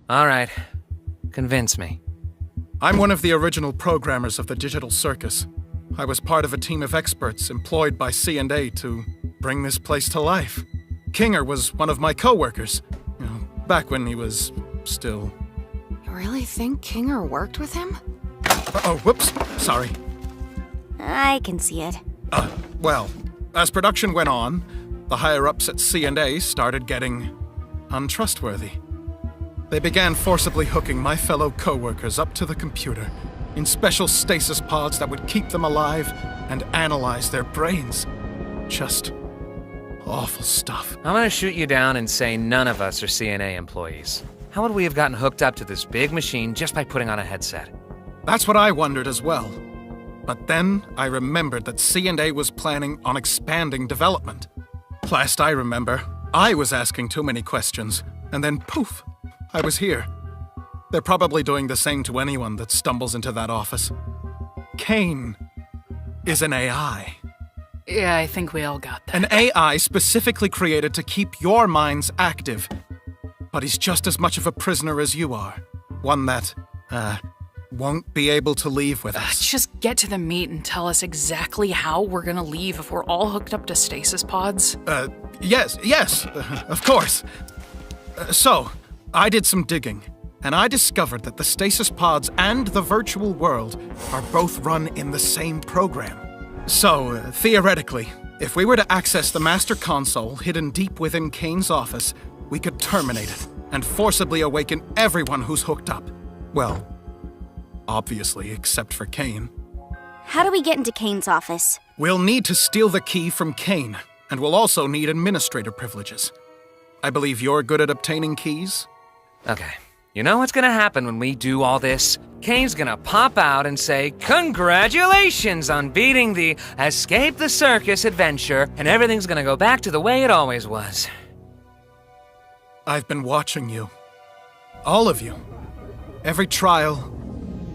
All right. Convince me. I'm one of the original programmers of the digital circus. I was part of a team of experts employed by C&A to bring this place to life. Kinger was one of my co-workers, back when he was still... You really think Kinger worked with him? Oh, whoops, sorry. I can see it. Well, as production went on, the higher-ups at C&A started getting untrustworthy. They began forcibly hooking my fellow co-workers up to the computer in special stasis pods that would keep them alive and analyze their brains. Just awful stuff. I'm gonna shoot you down and say none of us are CNA employees. How would we have gotten hooked up to this big machine just by putting on a headset? That's what I wondered as well. But then I remembered that C&A was planning on expanding development. Last I remember, I was asking too many questions, and then poof, I was here. They're probably doing the same to anyone that stumbles into that office. Kane is an AI. Yeah, I think we all got that. An AI specifically created to keep your minds active. But he's just as much of a prisoner as you are. One that, won't be able to leave with us. Just get to the meat and tell us exactly how we're gonna leave if we're all hooked up to stasis pods. Yes, of course. So, I did some digging, and I discovered that the stasis pods and the virtual world are both run in the same program. So, theoretically, if we were to access the master console hidden deep within Kane's office, we could terminate it and forcibly awaken everyone who's hooked up. Well, obviously, except for Kane. How do we get into Kane's office? We'll need to steal the key from Kane, and we'll also need administrator privileges. I believe you're good at obtaining keys? Okay. You know what's gonna happen when we do all this? Kane's gonna pop out and say, "Congratulations on beating the Escape the Circus adventure," and everything's gonna go back to the way it always was. I've been watching you. All of you. Every trial,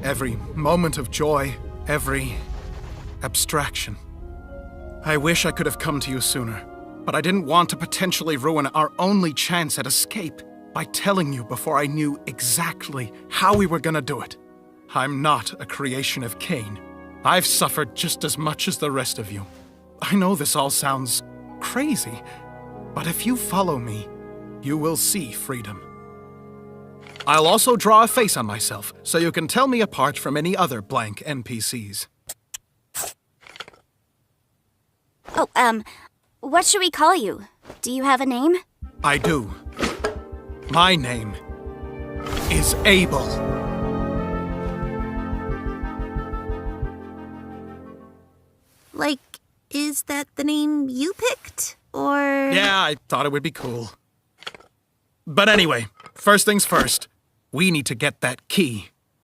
every moment of joy, every abstraction. I wish I could have come to you sooner, but I didn't want to potentially ruin our only chance at escape by telling you before I knew exactly how we were gonna do it. I'm not a creation of Kane. I've suffered just as much as the rest of you. I know this all sounds crazy, but if you follow me, you will see freedom. I'll also draw a face on myself, so you can tell me apart from any other blank NPCs. Oh, what should we call you? Do you have a name? I do. My name is Abel. Like, is that the name you picked? Or... Yeah, I thought it would be cool. But anyway, first things first, we need to get that key.